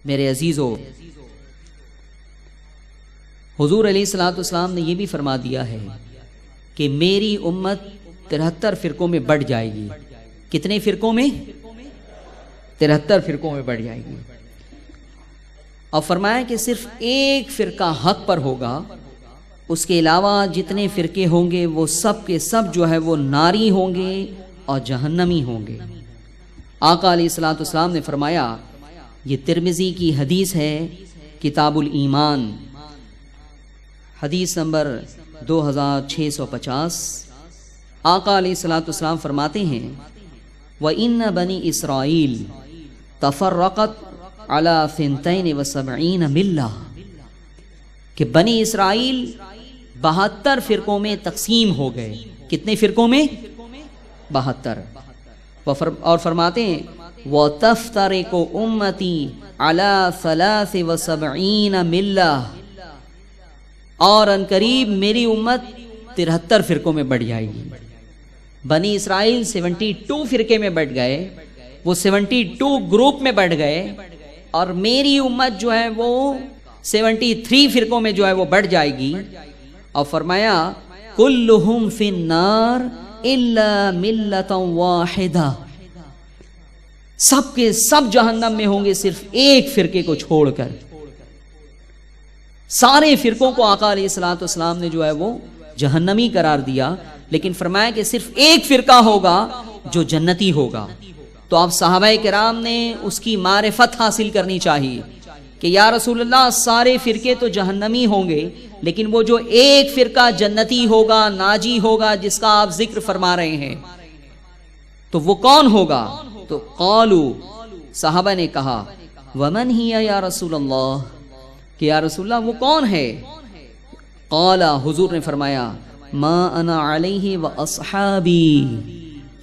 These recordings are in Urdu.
میرے عزیزو، حضور علیہ الصلوۃ والسلام نے یہ بھی فرما دیا ہے کہ میری امت 73 فرقوں میں بٹ جائے گی۔ کتنے فرقوں میں؟ 73 فرقوں میں بٹ جائے گی۔ اور فرمایا کہ صرف ایک فرقہ حق پر ہوگا، اس کے علاوہ جتنے فرقے ہوں گے وہ سب کے سب جو ہے وہ ناری ہوں گے اور جہنمی ہوں گے۔ آقا علیہ الصلوۃ والسلام نے فرمایا، یہ ترمذی کی حدیث ہے، کتاب الایمان، حدیث نمبر 2650۔ آقا علیہ الصلوۃ والسلام فرماتے ہیں، وَإِنَّ بَنِي إِسْرَائِيل تَفَرَّقَتْ عَلَى 72 مِلَّةٍ، کہ بنی اسرائیل 72 فرقوں میں تقسیم ہو گئے۔ کتنے فرقوں میں؟ 72۔ اور فرماتے ہیں وَتَفْتَرِقُ أُمَّتِي عَلَى 73 مِلَّةٍ، اور ان قریب میری امت 73 فرقوں میں بٹ جائے گی۔ بنی اسرائیل 72 فرقے میں بٹ گئے، وہ 72 گروپ میں بٹ گئے، اور میری امت جو ہے وہ 73 فرقوں میں جو ہے وہ بٹ جائے گی۔ اور فرمایا کلہم فی النار الا ملۃ واحدہ، سب کے سب جہنم میں ہوں گے صرف ایک فرقے کو چھوڑ کر۔ سارے فرقوں کو آقا علیہ الصلوۃ والسلام نے جو ہے وہ جہنمی قرار دیا، لیکن فرمایا کہ صرف ایک فرقہ ہوگا جو جنتی ہوگا۔ تو اب صحابہ کرام نے اس کی معرفت حاصل کرنی چاہیے کہ یا رسول اللہ سارے فرقے تو جہنمی ہوں گے، لیکن وہ جو ایک فرقہ جنتی ہوگا، ناجی ہوگا، جس کا آپ ذکر فرما رہے ہیں، تو وہ کون ہوگا؟ تو قالو، صحابہ نے کہا، ومن ہی یا رسول اللہ، کہ یا رسول اللہ وہ کون ہے؟ قال، حضور نے فرمایا، ما انا علیہ و اصحابی،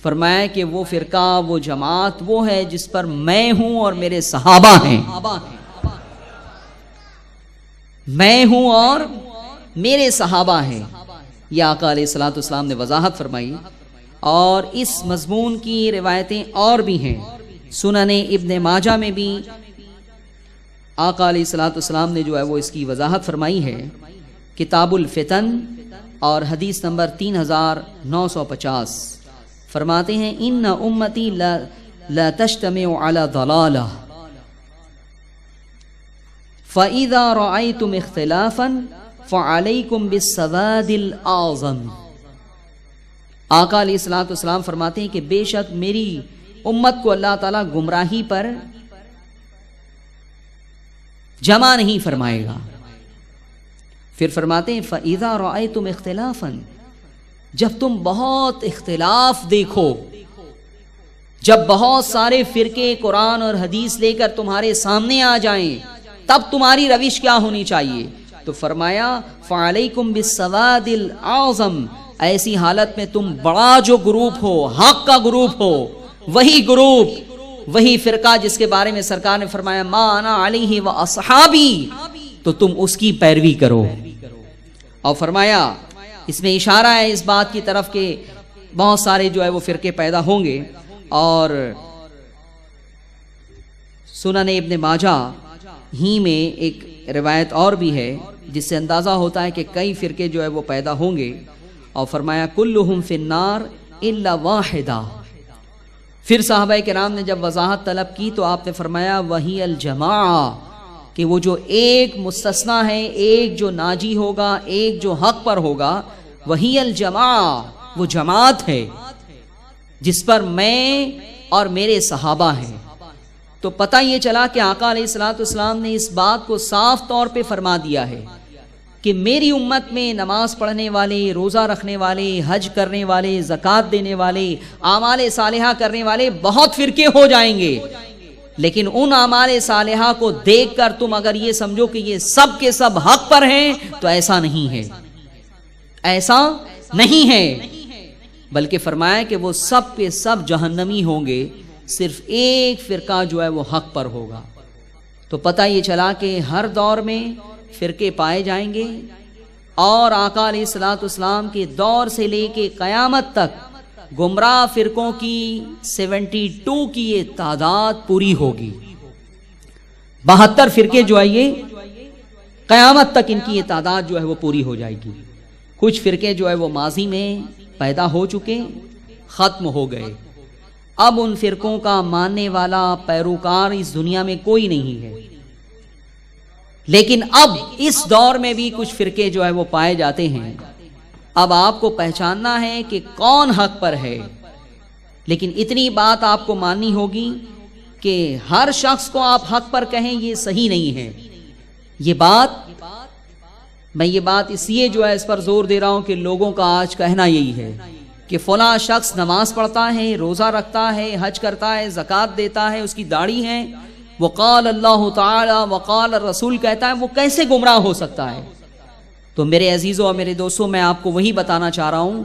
فرمایا کہ وہ فرقہ، وہ جماعت وہ ہے جس پر میں ہوں اور میرے صحابہ ہیں، میں ہوں اور میرے صحابہ ہیں۔ یہ آقا علیہ الصلوۃ والسلام نے وضاحت فرمائی، اور اس مضمون کی روایتیں اور بھی ہیں۔ سنن ابن ماجہ میں بھی آقا علیہ الصلوۃ والسلام نے جو ہے وہ اس کی وضاحت فرمائی ہے، کتاب الفتن اور حدیث نمبر 3950۔ فرماتے ہیں ان امتی لا تجتمع علی ضلالہ فَإِذَا رَأَيْتُمْ اخْتِلَافًا فَعَلَيْكُمْ بِالسَّوَادِ الْأَعْظَمِ۔ آقا علیہ الصلوۃ والسلام فرماتے ہیں کہ بے شک میری امت کو اللہ تعالیٰ گمراہی پر جمع نہیں فرمائے گا۔ پھر فرماتے ہیں فَإِذَا رَأَيْتُمْ اخْتِلَافًا، جب تم بہت اختلاف دیکھو، جب بہت سارے فرقے قرآن اور حدیث لے کر تمہارے سامنے آ جائیں، تب تمہاری روش کیا ہونی چاہیے؟ تو فرمایا فَعَلَيْكُمْ بِالسَّوَادِ الْأَعْظَمِ، ایسی حالت میں تم بڑا جو گروپ ہو، حق کا گروپ ہو، وہی گروپ، وہی فرقہ جس کے بارے میں سرکار نے فرمایا ما انا علیہ و اصحابی، تو تم اس کی پیروی کرو۔ اور فرمایا اس میں اشارہ ہے اس بات کی طرف کہ بہت سارے جو ہے وہ فرقے پیدا ہوں گے۔ اور سنن ابن ماجہ ہی میں ایک روایت اور بھی ہے جس سے اندازہ ہوتا ہے کہ کئی فرقے جو ہے وہ پیدا ہوں گے۔ اور فرمایا کلہم فی النار الا واحدہ۔ پھر صحابہ کرام نے جب وضاحت طلب کی تو آپ نے فرمایا وہی الجماعہ، کہ وہ جو ایک مستثنیٰ ہے، ایک جو ناجی ہوگا، ایک جو حق پر ہوگا، وہی الجماعہ، وہ جماعت ہے جس پر میں اور میرے صحابہ ہیں۔ تو پتہ یہ چلا کہ آقا علیہ الصلوۃ والسلام نے اس بات کو صاف طور پہ فرما دیا ہے کہ میری امت میں نماز پڑھنے والے، روزہ رکھنے والے، حج کرنے والے، زکوٰۃ دینے والے، اعمال صالحہ کرنے والے بہت فرقے ہو جائیں گے، لیکن ان اعمال صالحہ کو دیکھ کر تم اگر یہ سمجھو کہ یہ سب کے سب حق پر ہیں تو ایسا نہیں ہے، ایسا نہیں ہے، بلکہ فرمایا کہ وہ سب کے سب جہنمی ہوں گے، صرف ایک فرقہ جو ہے وہ حق پر ہوگا۔ تو پتہ یہ چلا کہ ہر دور میں فرقے پائے جائیں گے، اور آقا علیہ الصلوۃ والسلام کے دور سے لے کے قیامت تک گمراہ فرقوں کی 72 کی یہ تعداد پوری ہوگی۔ 72 فرقے جو ہے یہ قیامت تک ان کی یہ تعداد جو ہے وہ پوری ہو جائے گی۔ کچھ فرقے جو ہے وہ ماضی میں پیدا ہو چکے، ختم ہو گئے، اب ان فرقوں کا ماننے والا پیروکار اس دنیا میں کوئی نہیں ہے۔ لیکن اب اس دور میں بھی کچھ فرقے جو ہے وہ پائے جاتے ہیں۔ اب آپ کو پہچاننا ہے کہ کون حق پر ہے، لیکن اتنی بات آپ کو ماننی ہوگی کہ ہر شخص کو آپ حق پر کہیں یہ صحیح نہیں ہے۔ میں یہ بات اس لیے جو ہے اس پر زور دے رہا ہوں کہ لوگوں کا آج کہنا یہی ہے کہ فلاں شخص نماز پڑھتا ہے، روزہ رکھتا ہے، حج کرتا ہے، زکوٰۃ دیتا ہے، اس کی داڑھی ہے، وقال اللہ تعالی وقال الرسول کہتا ہے، وہ کیسے گمراہ ہو سکتا ہے؟ تو میرے عزیزوں اور میرے دوستوں، میں آپ کو وہی بتانا چاہ رہا ہوں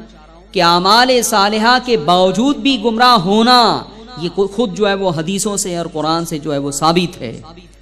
کہ اعمال صالحہ کے باوجود بھی گمراہ ہونا یہ خود جو ہے وہ حدیثوں سے اور قرآن سے جو ہے وہ ثابت ہے۔